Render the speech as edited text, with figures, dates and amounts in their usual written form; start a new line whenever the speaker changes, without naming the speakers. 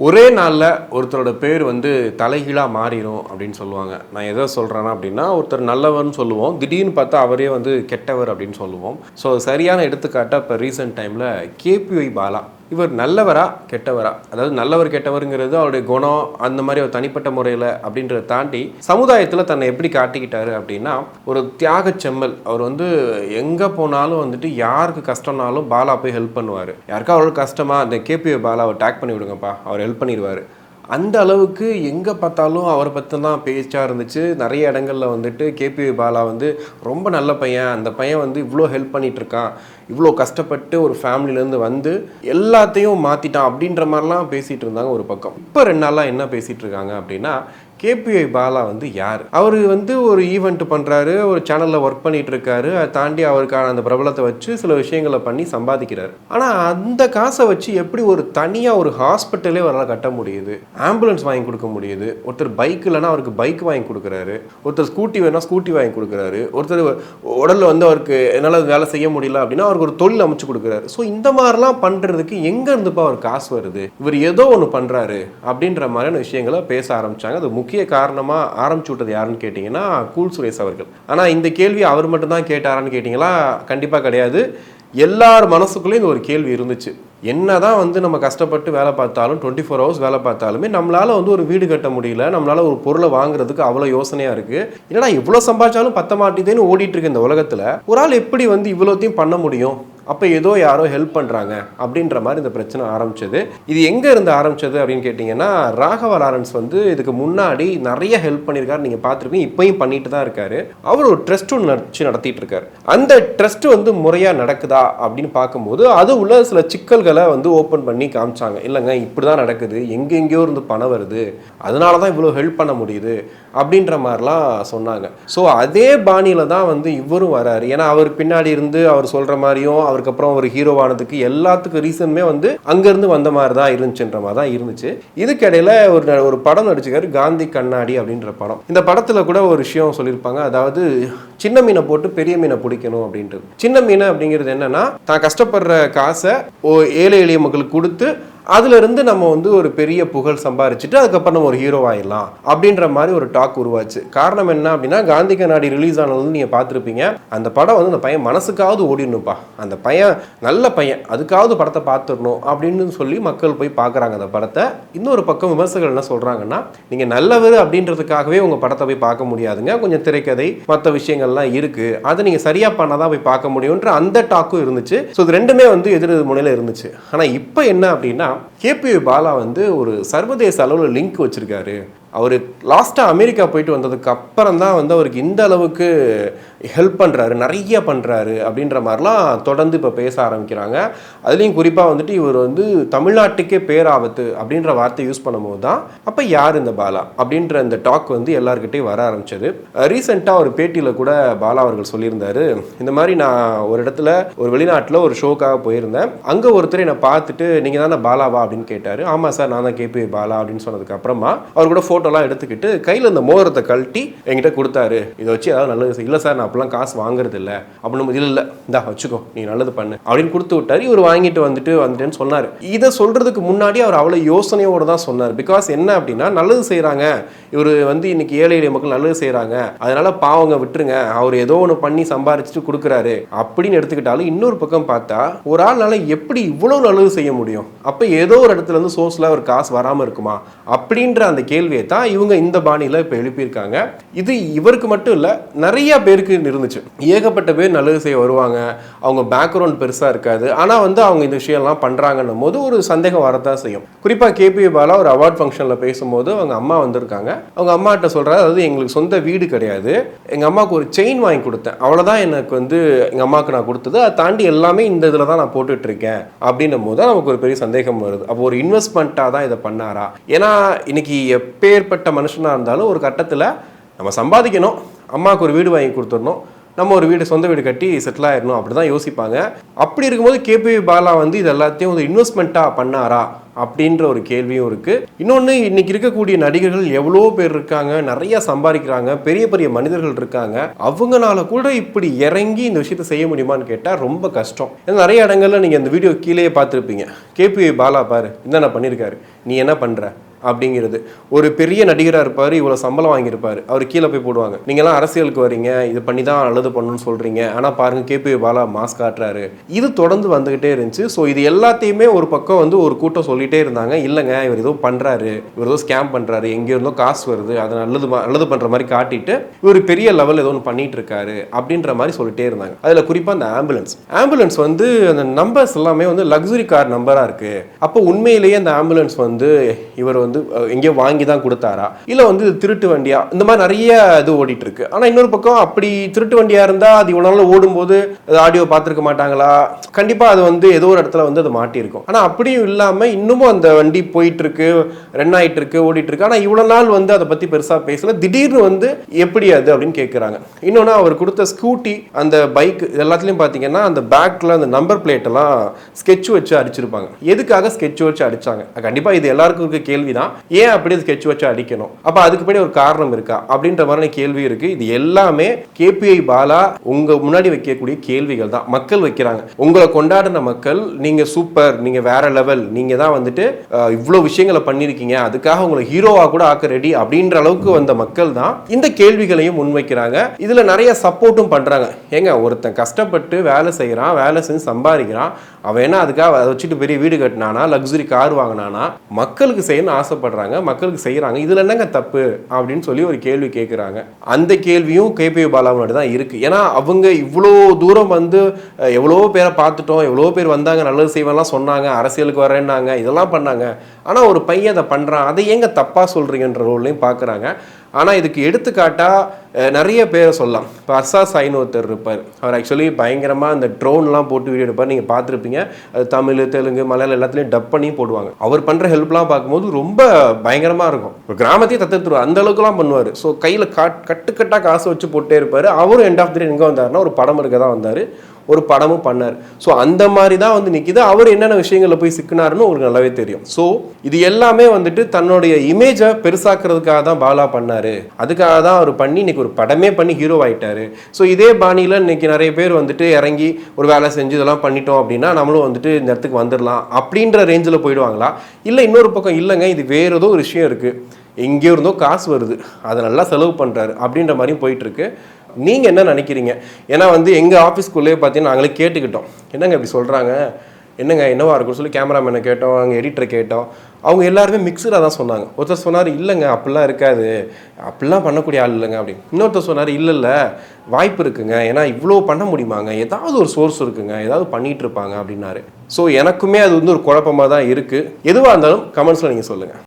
ஒரே நாளில் ஒருத்தரோட பேர் வந்து தலைகீழாக மாறிடும் அப்படின்னு சொல்லுவாங்க. நான் எதை சொல்கிறேன்னா அப்படின்னா, ஒருத்தர் நல்லவர்னு சொல்லுவோம், திடீர்னு பார்த்தா அவரே வந்து கெட்டவர் அப்படின்னு சொல்லுவோம். ஸோ சரியான எடுத்துக்காட்டாக இப்போ ரீசெண்ட் டைமில் கேபிஒய் பாலா, இவர் நல்லவரா கெட்டவரா, அதாவது நல்லவர் கெட்டவருங்கிறது அவருடைய குணம் அந்த மாதிரி ஒரு தனிப்பட்ட முறையில் அப்படின்றத தாண்டி சமுதாயத்தில் தன்னை எப்படி காட்டிக்கிட்டாரு அப்படின்னா, ஒரு தியாக செம்மல். அவர் வந்து எங்கே போனாலும் வந்துட்டு யாருக்கு கஷ்டம்னாலும் பாலா போய் ஹெல்ப் பண்ணுவார். யாருக்கா அவரோட கஷ்டமா அந்த கேபிஒய் பாலாவை டேக் பண்ணி விடுங்கப்பா, அவர் ஹெல்ப் பண்ணிடுவார். அந்த அளவுக்கு எங்கே பார்த்தாலும் அவரை பற்றி தான் பேச்சாக இருந்துச்சு. நிறைய இடங்களில் வந்துட்டு கேபிஒய் பாலா வந்து ரொம்ப நல்ல பையன், அந்த பையன் வந்து இவ்வளோ ஹெல்ப் பண்ணிகிட்ருக்கான், இவ்வளோ கஷ்டப்பட்டு ஒரு ஃபேமிலியிலேருந்து வந்து எல்லாத்தையும் மாற்றிட்டான் அப்படின்ற மாதிரிலாம் பேசிகிட்டு இருந்தாங்க ஒரு பக்கம். இப்போ 2 நாளாக என்ன பேசிகிட்டு இருக்காங்க அப்படின்னா, கேபிஒய் பாலா வந்து யார்? அவர் வந்து ஒரு ஈவெண்ட் பண்ணுறாரு, ஒரு சேனலில் ஒர்க் பண்ணிகிட்டு இருக்காரு. அதை தாண்டி அவருக்கான அந்த பிரபலத்தை வச்சு சில விஷயங்களை பண்ணி சம்பாதிக்கிறார். ஆனால் அந்த காசை வச்சு எப்படி ஒரு தனியாக ஒரு ஹாஸ்பிட்டலே அவரால் கட்ட முடியுது, ஆம்புலன்ஸ் வாங்கி கொடுக்க முடியுது, ஒருத்தர் பைக் இல்லைன்னா அவருக்கு பைக் வாங்கி கொடுக்குறாரு, ஒருத்தர் ஸ்கூட்டி வேணால் ஸ்கூட்டி வாங்கி கொடுக்குறாரு, ஒருத்தர் உடலில் வந்து அவருக்கு என்னால் வேலை செய்ய முடியல அப்படின்னா அவருக்கு ஒரு தொழில் அமைச்சு கொடுக்குறாரு. ஸோ இந்த மாதிரிலாம் பண்ணுறதுக்கு எங்கேருந்துப்பா அவர் காசு வருது, இவர் ஏதோ ஒன்று பண்ணுறாரு அப்படின்ற மாதிரியான விஷயங்களை பேச ஆரம்பித்தாங்க. அது முக்கிய காரணமாக ஆரம்பிச்சு விட்டது யாருன்னு கேட்டிங்கன்னா கூல் சுரேஷ் அவர்கள். ஆனால் இந்த கேள்வி அவர் மட்டும்தான் கேட்டாரான்னு கேட்டிங்களா? கண்டிப்பாக கிடையாது. எல்லார் மனசுக்குள்ளேயும் இந்த ஒரு கேள்வி இருந்துச்சு. என்னதான் வந்து நம்ம கஷ்டப்பட்டு வேலை பார்த்தாலும் 24 hours வேலை பார்த்தாலுமே நம்மளால் வந்து ஒரு வீடு கட்ட முடியல, நம்மளால் ஒரு பொருளை வாங்குறதுக்கு அவ்வளோ யோசனையாக இருக்குது. என்னடா இவ்வளோ சம்பாதிச்சாலும் பத்த மாட்டேதுன்னு ஓடிட்டு இருக்கு இந்த உலகத்தில், ஒரு ஆள் எப்படி வந்து இவ்வளோத்தையும் பண்ண முடியும்? அப்போ ஏதோ யாரோ ஹெல்ப் பண்ணுறாங்க அப்படின்ற மாதிரி இந்த பிரச்சனை ஆரம்பிச்சது. இது எங்கே இருந்து ஆரம்பிச்சது அப்படின்னு கேட்டிங்கன்னா, ராகவா லாரன்ஸ் வந்து இதுக்கு முன்னாடி நிறைய ஹெல்ப் பண்ணியிருக்காரு, நீங்கள் பார்த்துருப்பீங்க. இப்போயும் பண்ணிட்டு தான் இருக்காரு. அவர் ஒரு ட்ரஸ்ட் ஒன்று நடத்திட்டு இருக்காரு. அந்த ட்ரஸ்ட் வந்து முறையாக நடக்குதா அப்படின்னு பார்க்கும்போது அது உள்ள சில சிக்கல்களை வந்து ஓப்பன் பண்ணி காமிச்சாங்க. இல்லைங்க இப்படி தான் நடக்குது, எங்கெங்கேயோ இருந்து பணம் வருது, அதனால தான் இவ்வளோ ஹெல்ப் பண்ண முடியுது அப்படின்ற மாதிரிலாம் சொன்னாங்க. ஸோ அதே பாணியில் தான் வந்து இவரும் வராரு. ஏன்னா அவர் பின்னாடி இருந்து அவர் சொல்கிற மாதிரியும் அவருக்கு அப்புறம் ஒரு ஹீரோவானதுக்கு எல்லாத்துக்கும் ரீசனுமே வந்து அங்கேருந்து வந்த மாதிரி தான் இருந்துச்சுன்ற மாதிரி தான் இருந்துச்சு. இதுக்கிடையில் ஒரு படம் நடிச்சுக்காரு, காந்தி கண்ணாடி அப்படின்ற படம். இந்த படத்தில் கூட ஒரு விஷயம் சொல்லியிருப்பாங்க, அதாவது சின்ன மீனை போட்டு பெரிய மீனை பிடிக்கணும் அப்படின்றது. சின்ன மீன் அப்படிங்கிறது என்னன்னா, தான் கஷ்டப்படுற காசை ஏழை எளிய மக்களுக்கு கொடுத்து அதுலேருந்து நம்ம வந்து ஒரு பெரிய புகழ் சம்பாரிச்சுட்டு அதுக்கப்புறம் நம்ம ஒரு ஹீரோ ஆயிடலாம் அப்படின்ற மாதிரி ஒரு டாக் உருவாச்சு. காரணம் என்ன அப்படின்னா, காந்தி கண்ணாடி ரிலீஸ் ஆனது நீங்கள் பார்த்துருப்பீங்க. அந்த படம் வந்து அந்த பையன் மனசுக்காவது ஓடிடணும்ப்பா, அந்த பையன் நல்ல பையன், அதுக்காவது படத்தை பார்த்துடணும் அப்படின்னு சொல்லி மக்கள் போய் பார்க்குறாங்க அந்த படத்தை. இன்னொரு பக்கம் விமர்சகர்கள் என்ன சொல்கிறாங்கன்னா, நீங்கள் நல்லவர் அப்படின்றதுக்காகவே உங்கள் படத்தை போய் பார்க்க முடியாதுங்க, கொஞ்சம் திரைக்கதை மற்ற விஷயங்கள்லாம் இருக்குது, அதை நீங்கள் சரியாக பண்ணால் தான் போய் பார்க்க முடியுன்ற அந்த டாக்கும் இருந்துச்சு. ஸோ இது ரெண்டுமே வந்து எதிர் முனையில் இருந்துச்சு. ஆனால் இப்போ என்ன அப்படின்னா, கேபிஒய் பாலா வந்து ஒரு சர்வதேச அளவில் லிங்க் வச்சிருக்காரு. அவர் லாஸ்ட்டாக அமெரிக்கா போயிட்டு வந்ததுக்கு அப்புறம் தான் வந்து அவருக்கு இந்த அளவுக்கு ஹெல்ப் பண்ணுறாரு, நிறைய பண்ணுறாரு அப்படின்ற மாதிரிலாம் தொடர்ந்து இப்போ பேச ஆரம்பிக்கிறாங்க. அதுலேயும் குறிப்பாக வந்துட்டு இவர் வந்து தமிழ்நாட்டுக்கே பேராபத்து அப்படின்ற வார்த்தை யூஸ் பண்ணும்போது தான் அப்போ யார் இந்த பாலா அப்படின்ற இந்த டாக் வந்து எல்லாருக்கிட்டையும் வர ஆரம்பிச்சது. ரீசெண்டாக ஒரு பேட்டியில் கூட பாலா அவர்கள் சொல்லியிருந்தாரு, இந்த மாதிரி நான் ஒரு இடத்துல ஒரு வெளிநாட்டில் ஒரு ஷோக்காக போயிருந்தேன், அங்கே ஒருத்தர் என்னை பார்த்துட்டு நீங்கள் தானே பாலாவா அப்படின்னு கேட்டார். ஆமாம் சார் நான் தான் கேபிஒய் பாலா அப்படின்னு சொன்னதுக்கு அப்புறமா அவர் கூட ஃபோட்டோலாம் எடுத்துக்கிட்டு கையில் இந்த மோதிரத்தை கழட்டி என்கிட்ட கொடுத்தாரு, இதை வச்சு ஏதாவது நல்லது. இல்லை சார் நான் அப்பெல்லாம் காசு வாங்குறது இல்லை அப்படின்னு. இல்லை இந்தா வச்சுக்கோ நீ நல்லது பண்ணு அப்படின்னு கொடுத்து விட்டாரு. இவர் வாங்கிட்டு வந்துட்டேன்னு சொன்னார். இதை சொல்றதுக்கு முன்னாடி அவர் அவ்வளோ யோசனையோடு தான் சொன்னார். பிகாஸ் என்ன அப்படின்னா, நல்லது செய்கிறாங்க இவர் வந்து இன்னைக்கு ஏழை எளிய மக்கள் நல்லது செய்கிறாங்க, அதனால பாவங்க விட்டுருங்க, அவர் ஏதோ ஒன்று பண்ணி சம்பாரிச்சுட்டு கொடுக்குறாரு அப்படின்னு எடுத்துக்கிட்டாலும், இன்னொரு பக்கம் பார்த்தா ஒரு ஆள்னால எப்படி இவ்வளோ நல்லது செய்ய முடியும், அப்போ ஏதோ ஒரு இடத்துல இருந்து சோர்ஸில் ஒரு காசு வராமல் இருக்குமா அப்படின்ற அந்த கேள்வியை தான் இவங்க இந்த பாணியில் இப்போ எழுப்பியிருக்காங்க. இது இவருக்கு மட்டும் இல்லை, நிறைய பேருக்கு இருந்துச்சு. ஏகப்பட்ட பேர் நல்லது செய்ய வருவாங்க, அவங்க பேக்ரவுண்ட் பெருசாக இருக்காது, ஆனால் வந்து அவங்க இந்த விஷயம்லாம் பண்ணுறாங்கன்னும் போது ஒரு சந்தேகம் வரதான் செய்யும். குறிப்பாக கேபிஒய் பாலா ஒரு அவார்ட் ஃபங்க்ஷனில் பேசும்போது அவங்க அம்மா வந்திருக்காங்க. அவங்க அம்மாட்ட சொல்கிறாரு, அதாவது எங்களுக்கு சொந்த வீடு கிடையாது, எங்கள் அம்மாவுக்கு ஒரு செயின் வாங்கி கொடுத்தேன், அவ்வளோதான் எனக்கு வந்து எங்கள் அம்மாவுக்கு நான் கொடுத்தது, அதை தாண்டி எல்லாமே இந்த இதில் தான் நான் போட்டுட்ருக்கேன் அப்படின்னும் போது நமக்கு ஒரு பெரிய சந்தேகம் வருது. அப்போ ஒரு இன்வெஸ்ட்மெண்ட்டாக தான் இதை பண்ணாரா? ஏன்னா இன்னைக்கு எப்பேற்பட்ட மனுஷனாக இருந்தாலும் ஒரு கட்டத்தில் நம்ம சம்பாதிக்கணும், அம்மாவுக்கு ஒரு வீடு வாங்கி கொடுத்துடணும், நம்ம ஒரு வீடு சொந்த வீடு கட்டி செட்டில் ஆயிடணும் அப்படி தான் யோசிப்பாங்க. அப்படி இருக்கும்போது கேபிஒய் பாலா வந்து இது எல்லாத்தையும் ஒரு இன்வெஸ்ட்மெண்ட்டாக பண்ணாரா அப்படின்ற ஒரு கேள்வியும் இருக்குது. இன்னொன்று, இன்னைக்கு இருக்கக்கூடிய நடிகர்கள் எவ்வளோ பேர் இருக்காங்க, நிறைய சம்பாதிக்கிறாங்க, பெரிய பெரிய மனிதர்கள் இருக்காங்க, அவங்களால கூட இப்படி இறங்கி இந்த விஷயத்தை செய்ய முடியுமான்னு கேட்டால் ரொம்ப கஷ்டம். ஏன்னா நிறைய இடங்கள்ல நீங்கள் இந்த வீடியோ கீழே பார்த்துருப்பீங்க, கேபிஒய் பாலா பாரு என்னென்ன பண்ணியிருக்காரு, நீ என்ன பண்ணுற அப்படிங்கிறது. ஒரு பெரிய நடிகராக இருப்பார், இவ்வளோ சம்பளம் வாங்கியிருப்பார், அவர் கீழே போய் போடுவாங்க, நீங்கள்லாம் அரசியலுக்கு வரீங்க, இது பண்ணி தான் நல்லது பண்ணணும்னு சொல்கிறீங்க, ஆனால் பாருங்கள் கேபி பாலா மாஸ் காட்டுறாரு. இது தொடர்ந்து வந்துக்கிட்டே இருந்துச்சு. ஸோ இது எல்லாத்தையுமே ஒரு பக்கம் வந்து ஒரு கூட்டம் சொல்லிகிட்டே இருந்தாங்க, இல்லைங்க இவர் ஏதோ பண்ணுறாரு, இவர் ஏதோ ஸ்கேம் பண்ணுறாரு, எங்கே இருந்தோ காசு வருது, அதை நல்லது பண்ணுற மாதிரி காட்டிட்டு இவர் பெரிய லெவல் ஏதோ ஒன்று பண்ணிட்டு இருக்காரு அப்படின்ற மாதிரி சொல்லிட்டே இருந்தாங்க. அதில் குறிப்பாக அந்த ஆம்புலன்ஸ் வந்து அந்த நம்பர்ஸ் எல்லாமே வந்து லக்ஸுரி கார் நம்பராக இருக்குது. அப்போ உண்மையிலேயே அந்த ஆம்புலன்ஸ் வந்து இவர் வந்து எங்கேயோ வாங்கி தான் கொடுத்தாரா, இல்லை வந்து திருட்டு வண்டியா, இந்த மாதிரி நிறைய இது ஓடிட்டு இருக்கு. ஆனால் இன்னொரு பக்கம் அப்படி திருட்டு வண்டியா இருந்தால் அது இவ்வளோ நாள் ஓடும்போது அது ஆடியோ பார்த்துருக்க மாட்டாங்களா, கண்டிப்பாக அது வந்து ஏதோ ஒரு இடத்துல வந்து அது மாட்டியிருக்கும். ஆனால் அப்படியும் இல்லாமல் இன்னமும் அந்த வண்டி போயிட்டு இருக்கு, ரன் ஆகிட்டு இருக்கு, ஓடிட்டு இருக்கு. ஆனால் இவ்வளோ நாள் வந்து அதை பற்றி பெருசாக பேசல, திடீர்னு வந்து எப்படி அது அப்படின்னு கேட்குறாங்க. இன்னொன்று அவர் கொடுத்த ஸ்கூட்டி, அந்த பைக் எல்லாத்துலேயும் பார்த்தீங்கன்னா அந்த பேக்கில் அந்த நம்பர் பிளேட் எல்லாம் ஸ்கெட்ச் வச்சு அடிச்சிருப்பாங்க. எதுக்காக ஸ்கெட்ச் வச்சு அடிச்சாங்க? கண்டிப்பாக இது எல்லாருக்கும் இருக்க கேள்வி தான், ஏன் அப்படி ஸ்கெட்ச் வச்சு அடிக்கணும், அப்ப அதுக்கு பின்னாடி ஒரு காரணம் இருக்கா அப்படின்ற மாதிரி கேள்வி இருக்கு. இது எல்லாமே கேபிஐ பாலா உங்க முன்னாடி வைக்கக்கூடிய கேள்விகள் தான் மக்கள் வைக்கிறாங்க. உங்களை கொண்டாடின மக்கள், நீங்க சூப்பர், நீங்க வேற லெவல், நீங்க தான் வந்துட்டு இவ்வளவு விஷயங்களை பண்ணிருக்கீங்க, அதுக்காக உங்களை ஹீரோவா கூட ஆக்க ரெடி அப்படின்ற அளவுக்கு வந்த மக்கள் தான் இந்த கேள்விகளையும் முன்வைக்கிறாங்க. இதுல நிறைய சப்போர்ட்டும் பண்றாங்க. ஏங்க ஒருத்தன் கஷ்டப்பட்டு வேலை செய்யறான், வேலை செஞ்சு சம்பாதிக்கிறான், அவன் என்ன அதுக்காக அதை வச்சுட்டு பெரிய வீடு கட்டினானா, லக்ஸுரி கார் வாங்கினானா, மக்களுக்கு செய்யணும்னு ஆசைப்படுறாங்க, மக்களுக்கு செய்யறாங்க, இதுல என்னங்க தப்பு அப்படின்னு சொல்லி ஒரு கேள்வி கேட்கிறாங்க. அந்த கேள்வியும் கேபி பாலாவோட தான் இருக்கு. ஏன்னா அவங்க இவ்வளோ தூரம் வந்து எவ்வளோ பேரை பார்த்துட்டோம், எவ்வளோ பேர் வந்தாங்க, நல்லது செய்வெல்லாம் சொன்னாங்க, அரசியலுக்கு வரேன்னாங்க, இதெல்லாம் பண்ணாங்க. ஆனால் ஒரு பையன் அதை பண்ணுறான், அதை ஏங்க தப்பாக சொல்கிறீங்கன்ற ரோல்லையும் பார்க்குறாங்க. ஆனால் இதுக்கு எடுத்துக்காட்டாக நிறைய பேரை சொல்லலாம். இப்போ அர்சா சாயின்னு ஒருத்தர் இருப்பார். அவர் ஆக்சுவலி பயங்கரமாக அந்த ட்ரோன்லாம் போட்டு வீடியோ எடுப்பார், நீங்கள் பார்த்துருப்பீங்க. அது தமிழ், தெலுங்கு, மலையாளம் எல்லாத்துலேயும் டப் பண்ணி போடுவாங்க. அவர் பண்ணுற ஹெல்ப்லாம் பார்க்கும்போது ரொம்ப பயங்கரமாக இருக்கும். ஒரு கிராமத்தையே தத்துருவார், அந்த அளவுக்குலாம் பண்ணுவார். ஸோ கையில் கட்டுக்கட்டாக காசு வச்சு போட்டே இருப்பார். அவரும் எண்ட் ஆஃப் தி டே எங்கே வந்தார்னா ஒரு படம் இருக்க தான் வந்தார், ஒரு படமும் பண்ணார். ஸோ அந்த மாதிரி தான் வந்து நிற்கிது. அவர் என்னென்ன விஷயங்களில் போய் சிக்கினாருன்னு உங்களுக்கு நல்லாவே தெரியும். ஸோ இது எல்லாமே வந்துட்டு தன்னுடைய இமேஜை பெருசாக்குறதுக்காக தான் பாலா பண்ணார். அதுக்காக தான் அவர் பண்ணி இன்னைக்கு ஒரு படமே பண்ணி ஹீரோ ஆகிட்டாரு. ஸோ இதே பாணியில் இன்னைக்கு நிறைய பேர் வந்துட்டு இறங்கி ஒரு வேலை செஞ்சு இதெல்லாம் பண்ணிட்டோம் அப்படின்னா நம்மளும் வந்துட்டு இந்த இடத்துக்கு வந்துடலாம் அப்படின்ற ரேஞ்சில் போயிடுவாங்களா? இல்லை இன்னொரு பக்கம் இல்லைங்க, இது வேறு ஏதோ ஒரு விஷயம் இருக்குது, எங்கேயோ இருந்தோ காசு வருது, அதை நல்லா செலவு பண்ணுறாரு அப்படின்ற மாதிரியும் போயிட்டுருக்கு. நீங்கள் என்ன நினைக்கிறீங்க? ஏன்னா வந்து எங்கள் ஆஃபீஸ்க்குள்ளேயே பார்த்தீங்கன்னா நாங்களே கேட்டுக்கிட்டோம், என்னங்க இப்படி சொல்கிறாங்க, என்னங்க என்னவா இருக்குன்னு சொல்லி கேமராமேனை கேட்டோம், அங்கே எடிட்டரை கேட்டோம். அவங்க எல்லாருமே மிக்சராக தான் சொன்னாங்க. ஒருத்தர் சொன்னார் இல்லைங்க அப்படிலாம் இருக்காது, அப்படிலாம் பண்ணக்கூடிய ஆள் இல்லைங்க அப்படின்னு. இன்னொருத்தர் சொன்னார் இல்லை வாய்ப்பு இருக்குங்க, ஏன்னா இவ்வளோ பண்ண முடியுமாங்க, ஏதாவது ஒரு சோர்ஸ் இருக்குங்க, ஏதாவது பண்ணிகிட்டு இருப்பாங்க அப்படின்னாரு. ஸோ எனக்குமே அது வந்து ஒரு குழப்பமாக தான் இருக்குது. எதுவாக இருந்தாலும் கமெண்ட்ஸில் நீங்கள் சொல்லுங்கள்.